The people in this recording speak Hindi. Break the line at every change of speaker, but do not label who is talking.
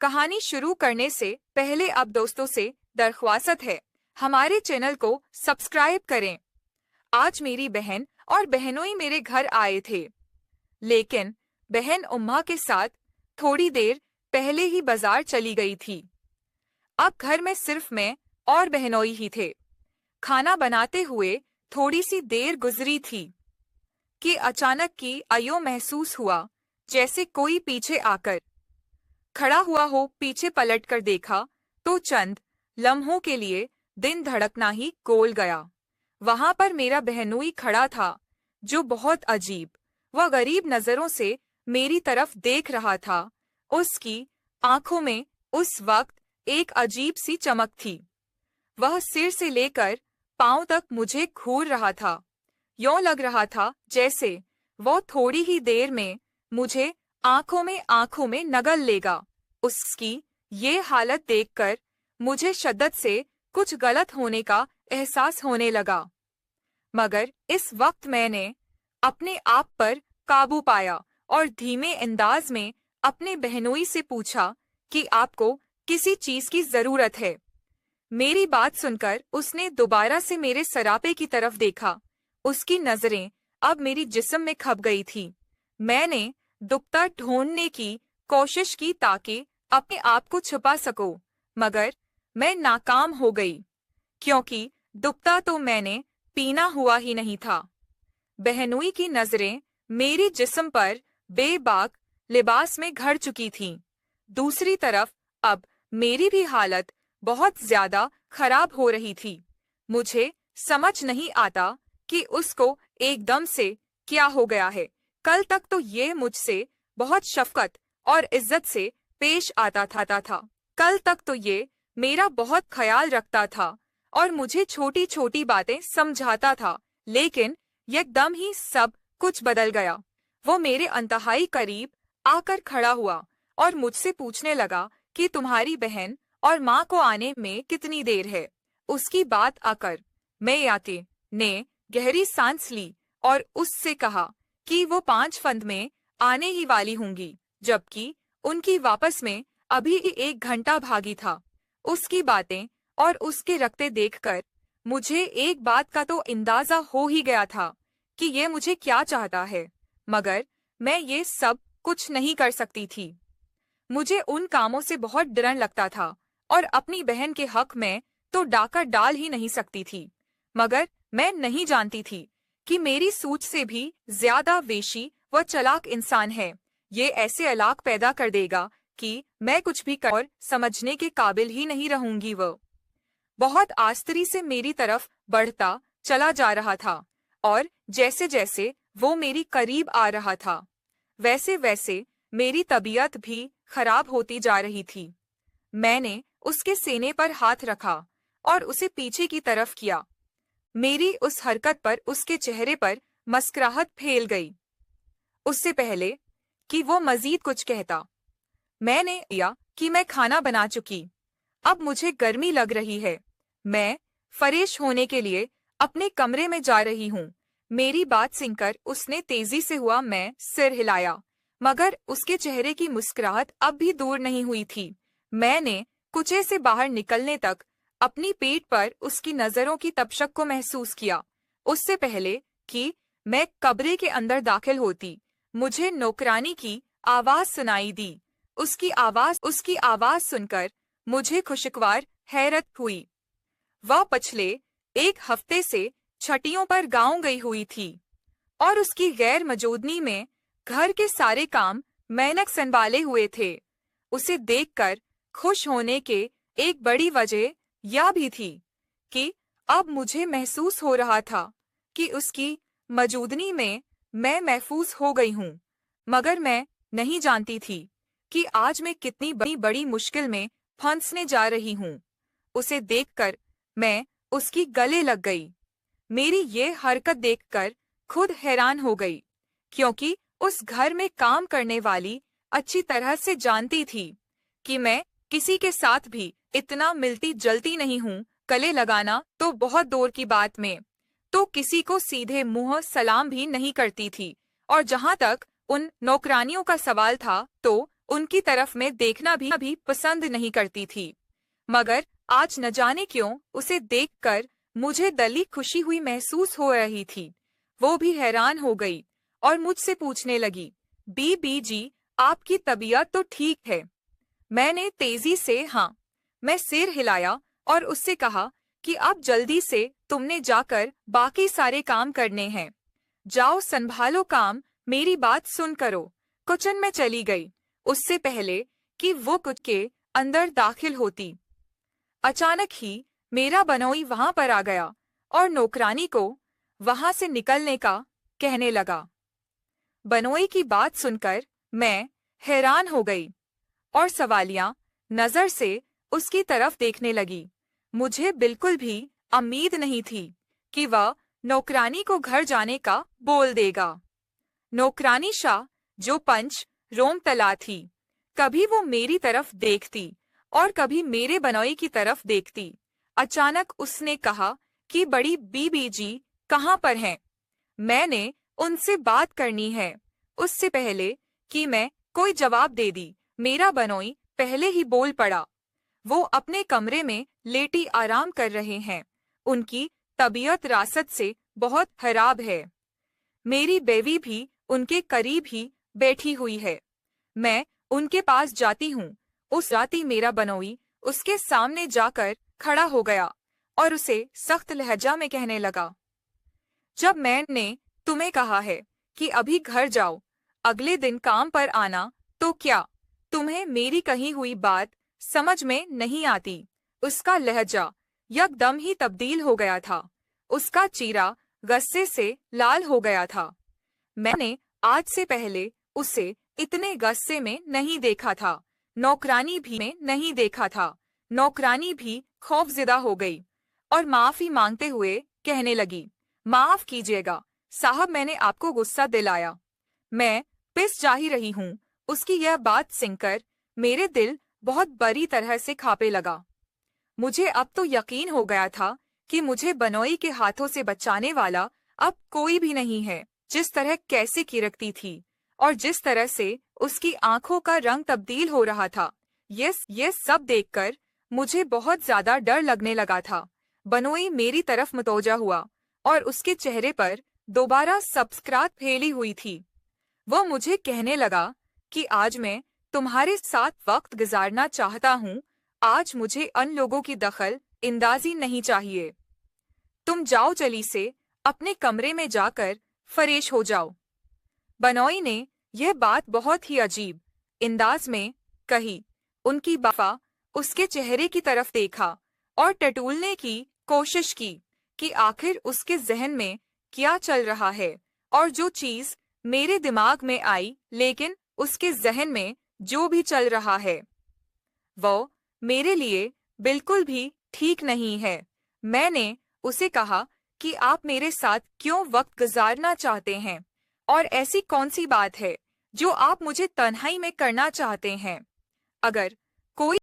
कहानी शुरू करने से पहले अब दोस्तों से दरख्वास्त है, हमारे चैनल को सब्सक्राइब करें। आज मेरी बहन और बहनोई मेरे घर आए थे, लेकिन बहन उम्मा के साथ थोड़ी देर पहले ही बाजार चली गई थी। अब घर में सिर्फ मैं और बहनोई ही थे। खाना बनाते हुए थोड़ी सी देर गुजरी थी कि अचानक की अयो महसूस हुआ जैसे कोई पीछे आकर खड़ा हुआ हो। पीछे पलटकर देखा तो चंद लम्हों के लिए दिन धड़कना ही गोल गया। वहां पर मेरा बहनोई खड़ा था, जो बहुत अजीब व गरीब नजरों से मेरी तरफ देख रहा था। उसकी आंखों में उस वक्त एक अजीब सी चमक थी। वह सिर से लेकर पांव तक मुझे घूर रहा था। यों लग रहा था जैसे वो थोड़ी ही देर में मुझे आंखों में नगल लेगा। उसकी ये हालत देखकर मुझे शिद्दत से कुछ गलत होने का एहसास होने लगा, मगर इस वक्त मैंने अपने आप पर काबू पाया और धीमे अंदाज में अपने बहनोई से पूछा कि आपको किसी चीज की जरूरत है। मेरी बात सुनकर उसने दोबारा से मेरे सरापे की तरफ देखा। उसकी नजरें अब मेरी जिस्म में खप गई थी। मैंने दुपट्टा ढूंढने की कोशिश की ताकि अपने आप को छुपा सको, मगर मैं नाकाम हो गई, क्योंकि दुपट्टा तो मैंने पीना हुआ ही नहीं था। बहनोई की नजरें मेरी जिस्म पर बेबाक लिबास में घर चुकी थीं। दूसरी तरफ अब मेरी भी हालत बहुत ज्यादा खराब हो रही थी। मुझे समझ नहीं आता कि उसको एकदम से क्या हो गया है। कल तक तो ये मुझसे बहुत शफकत और इज्जत से पेश आता था। कल तक तो ये मेरा बहुत ख्याल रखता था और मुझे छोटी छोटी बातें समझाता था, लेकिन एकदम ही सब कुछ बदल गया। वो मेरे अंतहाई करीब आकर खड़ा हुआ और मुझसे पूछने लगा कि तुम्हारी बहन और माँ को आने में कितनी देर है। उसकी बात आकर मैं याते ने गहरी सांस ली और उससे कहा कि वो 5 फंद में आने ही वाली होंगी, जबकि उनकी वापस में अभी 1 घंटा भागी था। उसकी बातें और उसके रखते देखकर मुझे एक बात का तो अंदाजा हो ही गया था कि ये मुझे क्या चाहता है, मगर मैं ये सब कुछ नहीं कर सकती थी। मुझे उन कामों से बहुत डर लगता था और अपनी बहन के हक में तो डाका डाल ही नहीं सकती थी, मगर मैं नहीं जानती थी कि मेरी सूझ से भी ज्यादा वेशी व चालाक इंसान है। ये ऐसे अलाक पैदा कर देगा कि मैं कुछ भी कर और समझने के काबिल ही नहीं रहूंगी। वो बहुत आस्तरी से मेरी तरफ बढ़ता चला जा रहा था और जैसे जैसे वो मेरी करीब आ रहा था, वैसे वैसे मेरी तबीयत भी खराब होती जा रही थी। मैंने उसके सीने पर हाथ रखा और उसे पीछे की तरफ किया। मेरी उस हरकत पर उसके चेहरे पर मुस्कुराहट फैल गई। उससे पहले कि वो मजीद कुछ कहता, मैंने किया कि मैं खाना बना चुकी, अब मुझे गर्मी लग रही है। मैं फ्रेश होने के लिए अपने कमरे में जा रही हूँ। मेरी बात सुनकर उसने तेजी से हुआ मैं सिर हिलाया, मगर उसके चेहरे की मुस्कुराहट अब भी दूर नहीं हुई थी। मैंने कुचे से बाहर निकलने तक अपनी पीठ पर उसकी नजरों की तपशक को महसूस किया। उससे पहले कि मैं कमरे के अंदर दाखिल होती, मुझे नौकरानी की आवाज सुनाई दी। उसकी आवाज सुनकर मुझे खुशगवार हैरत हुई। वह पिछले 1 हफ्ते से छटियों पर गांव गई हुई थी और उसकी गैर मौजूदगी में घर के सारे काम मैंने संभाले हुए थे। उसे देखकर खुश होने के एक बड़ी वजह यह भी थी कि अब मुझे महसूस हो रहा था कि उसकी मौजूदगी में मैं महफूज हो गई हूँ, मगर मैं नहीं जानती थी कि आज मैं कितनी बड़ी मुश्किल में फंसने जा रही हूँ। उसे देखकर मैं उसकी गले लग गई। मेरी ये हरकत देखकर खुद हैरान हो गई, क्योंकि उस घर में काम करने वाली अच्छी तरह से जानती थी कि मैं किसी के साथ भी इतना मिलती जलती नहीं हूँ। गले लगाना तो बहुत दूर की बात में तो किसी को सीधे मुंह सलाम भी नहीं करती थी, और जहाँ तक उन नौकरानियों का सवाल था तो उनकी तरफ मैं देखना भी पसंद नहीं करती थी, मगर आज न जाने क्यों उसे देखकर मुझे दिली खुशी हुई महसूस हो रही थी। वो भी हैरान हो गई और मुझसे पूछने लगी, बीबी जी, आपकी तबीयत तो ठीक है? मैंने तेजी से हाँ मैं सिर हिलाया और उससे कहा कि अब जल्दी से तुमने जाकर बाकी सारे काम करने हैं। जाओ संभालो काम, मेरी बात सुन करो। किचन में चली गई, उससे पहले कि वो कुछ के अंदर दाखिल होती। अचानक ही मेरा बनोई वहां पर आ गया और नौकरानी को वहां से निकलने का कहने लगा। बनोई की बात सुनकर मैं हैरान हो गई और सवालिया नजर से उसकी तरफ देखने लगी। मुझे बिल्कुल भी उम्मीद नहीं थी कि वह नौकरानी को घर जाने का बोल देगा। नौकरानी शाह जो पंच रोम तला थी, कभी वो मेरी तरफ देखती और कभी मेरे बनोई की तरफ देखती। अचानक उसने कहा कि बड़ी बीबी जी कहाँ पर हैं? मैंने उनसे बात करनी है। उससे पहले कि मैं कोई जवाब दे दी, मेरा बनोई पहले ही बोल पड़ा। वो अपने कमरे में लेटी आराम कर रहे हैं। उनकी तबीयत रासत से बहुत खराब है। मेरी बेवी भी उनके करीब ही बैठी हुई है। मैं उनके पास जाती हूँ। उस राती मेरा बनोई उसके सामने जाकर खड़ा हो गया और उसे सख्त लहजा में कहने लगा, जब मैंने तुम्हें कहा है कि अभी घर जाओ, अगले दिन काम पर आना, तो क्या तुम्हें मेरी कही हुई बात समझ में नहीं आती? उसका लहजा यकदम ही तब्दील हो गया था। उसका चेहरा गुस्से से लाल हो गया था। मैंने आज से पहले उसे इतने गुस्से में नहीं देखा था। नौकरानी भी में नहीं देखा था। नौकरानी भी खौफजदा हो गई और माफी मांगते हुए कहने लगी, माफ कीजिएगा साहब, मैंने आपको गुस्सा दिलाया। मैं पिस जा ही रही हूँ। उसकी यह बात सुनकर मेरे दिल बहुत बुरी तरह से कांपने लगा। मुझे अब तो यकीन हो गया था कि मुझे बनोई के हाथों से बचाने वाला अब कोई भी नहीं है। जिस तरह कैसे किरकती थी और जिस तरह से उसकी आंखों का रंग तब्दील हो रहा था, ये सब देखकर मुझे बहुत ज्यादा डर लगने लगा था। बनोई मेरी तरफ मतवजा हुआ और उसके चेहरे पर दोबारा मुस्कुराहट फैली हुई थी। वो मुझे कहने लगा कि आज मैं तुम्हारे साथ वक्त गुजारना चाहता हूँ। आज मुझे अन लोगों की दखल अंदाजी नहीं चाहिए। तुम जाओ जल्दी से अपने कमरे में जाकर फ्रेश हो जाओ। बनोई ने यह बात बहुत ही अजीब अंदाज में कही। उनकी बाफा उसके चेहरे की तरफ देखा और टटोलने की कोशिश की कि आखिर उसके जहन में क्या चल रहा है। और जो चीज मेरे दिमाग में आई, लेकिन उसके जहन में जो भी चल रहा है वो मेरे लिए बिल्कुल भी ठीक नहीं है। मैंने उसे कहा कि आप मेरे साथ क्यों वक्त गुजारना चाहते हैं और ऐसी कौन सी बात है जो आप मुझे तन्हाई में करना चाहते हैं? अगर कोई